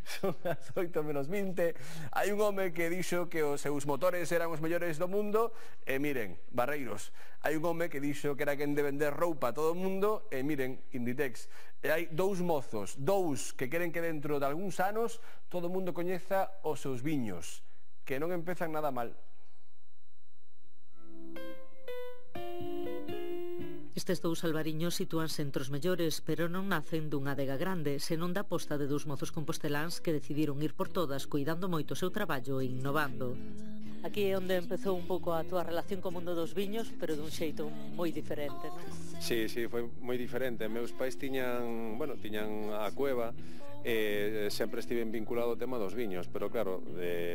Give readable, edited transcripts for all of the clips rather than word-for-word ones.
Son as 8:20. Hai un home que dixo que os seus motores eran os mellores do mundo e miren, Barreiros. Hai un home que dixo que era quen de vender roupa a todo o mundo e miren, Inditex. E hai dous mozos, dous que queren que dentro de algúns anos todo o mundo coñeza os seus viños, que non empezan nada mal. Estes dous albariños sitúanse entre os mellores, pero non nacen dunha adega grande, senón da aposta de dous mozos composteláns que decidiron ir por todas, cuidando moito o seu traballo e innovando. Aquí é onde empezou un pouco a túa relación co mundo dos viños, pero dun xeito moi diferente, non? Sí, foi moi diferente. Meus pais tiñan a cueva e sempre estiven vinculado ao tema dos viños, pero claro,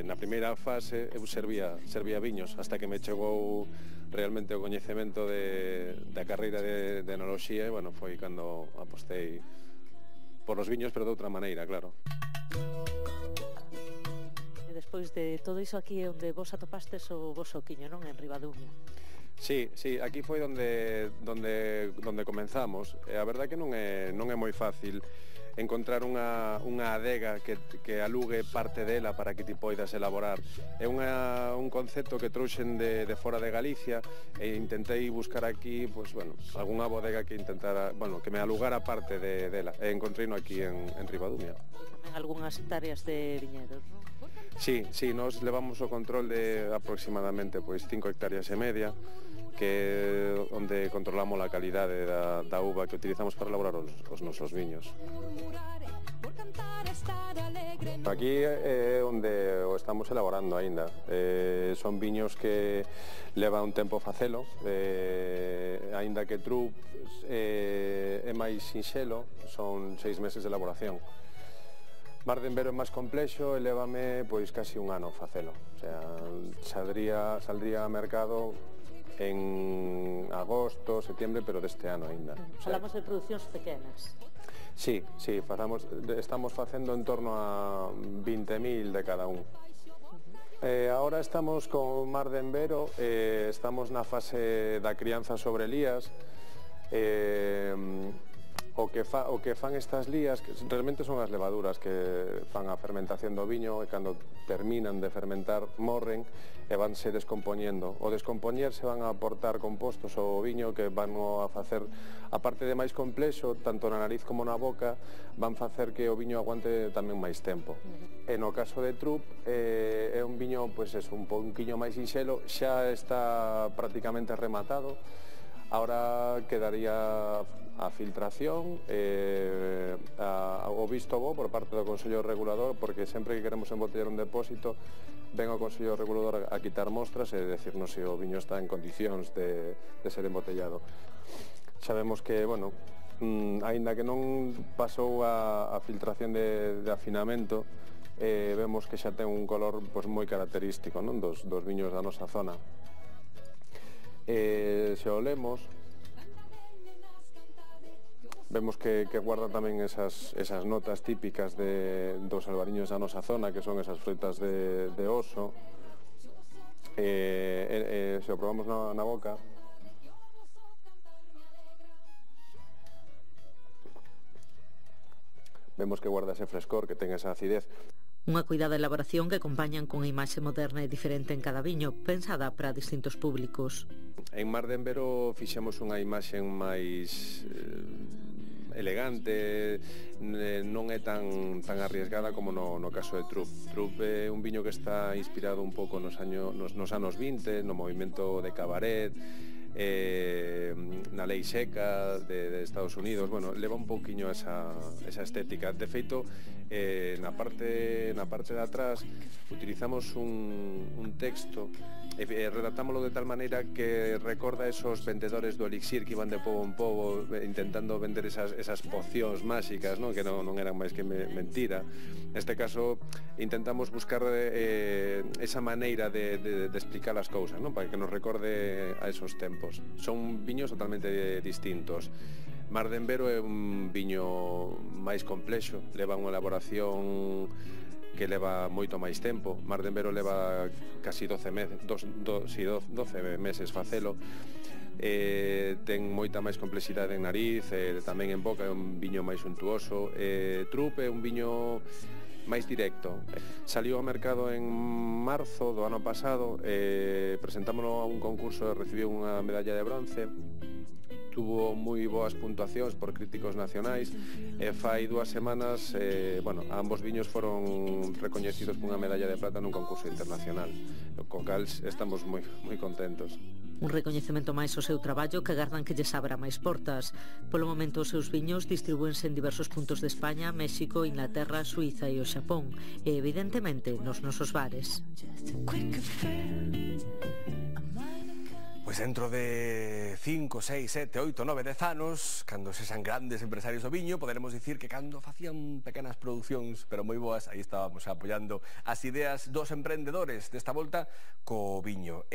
na primeira fase eu servía viños, hasta que me chegou realmente o coñecemento da carreira de enoloxía e, bueno, foi cando apostei por os viños, pero de outra maneira, claro. E despois de todo iso aquí é onde vos atopastes o voso quiño, non? En Ribadumia. Sí, aquí foi onde comenzamos. A verdade que non é moi fácil encontrar unha adega que alugue parte dela para que ti poidas elaborar. É un concepto que trouxen de fora de Galicia e intentei buscar aquí, pues, bueno, algunha bodega que intentara, bueno, que me alugara parte dela. E encontreino aquí en Ribadumia. Tamén algunhas hectáreas de viñedos, non? Sí, nós levamos o control de aproximadamente 5 hectáreas e media, que é onde controlamos a calidade da uva que utilizamos para elaborar os nosos viños. Aquí é onde o estamos elaborando aínda. Son viños que leva un tempo facelo, aínda que Trup é máis sinxelo, son 6 meses de elaboración. Mar de Envero é máis complexo e lévame casi un ano facelo. O sea, saldría a mercado en agosto, septiembre, pero deste ano aínda. Falamos de producións pequenas. Sí, estamos facendo en torno a 20.000 de cada un. Ahora estamos con Mar de Envero, estamos na fase da crianza sobre lías. O que fan estas lías que realmente son as levaduras que fan a fermentación do viño e cando terminan de fermentar morren e vanse descompoñendo. O descompoñerse van a aportar compostos ao viño que van a facer, a parte de máis complexo, tanto na nariz como na boca, van facer que o viño aguante tamén máis tempo. E no caso de Trup é un viño un pouquiño máis sinxelo, xa está prácticamente rematado. Ahora quedaría a filtración, o visto bo por parte do Consello Regulador, porque sempre que queremos embotellar un depósito, ven o Consello Regulador a quitar mostras e decirnos se o viño está en condicións de ser embotellado. Sabemos que, bueno, aínda que non pasou a filtración de afinamento, vemos que xa ten un color moi característico, non, dos viños da nosa zona. Se o lemos, vemos que guarda tamén esas notas típicas dos albariños da nosa zona, que son esas frutas de oso. Se o probamos na boca, vemos que guarda ese frescor, que ten esa acidez. Unha cuidada elaboración que acompañan cunha imaxe moderna e diferente en cada viño, pensada para distintos públicos. En Mar de Envero fixemos unha imaxe máis elegante, non é tan arriesgada como no caso de Trup. Trup é un viño que está inspirado un pouco nos anos 20, no movimento de cabaret, na lei seca de Estados Unidos. Bueno, leva un pouquiño esa estética. De feito, na parte de atrás utilizamos un texto e redactámoslo de tal maneira que recorda esos vendedores do elixir que iban de pobo en pobo intentando vender esas pocións máxicas, non? Que non eran máis que mentira. Neste caso intentamos buscar esa maneira de explicar as cousas, non? Para que nos recorde a esos tempos. Son viños totalmente distintos. Mar de Envero é un viño máis complexo, leva unha elaboración que leva moito máis tempo. Mar de Envero leva casi 12 meses facelo. Ten moita máis complexidade en nariz, tamén en boca, é un viño máis untuoso. Trup é un viño máis directo. Saliu ao mercado en marzo do ano pasado, presentámonos a un concurso e recibiu unha medalla de bronce. Tuvo moi boas puntuacións por críticos nacionais e fai 2 semanas, ambos viños foron recoñecidos cunha medalla de plata nun concurso internacional, co cal estamos moi contentos. Un recoñecemento máis ao seu traballo que agardan que lles abra máis portas. Polo momento os seus viños distribúense en diversos puntos de España, México, Inglaterra, Suiza e o Xapón e evidentemente nos nosos bares. Pois dentro de 5, 6, 7, 8, 9, 10 anos, cando sexan grandes empresarios do viño, poderemos dicir que cando facían pequenas producións, pero moi boas, aí estábamos apoiando as ideas dos emprendedores desta volta co viño.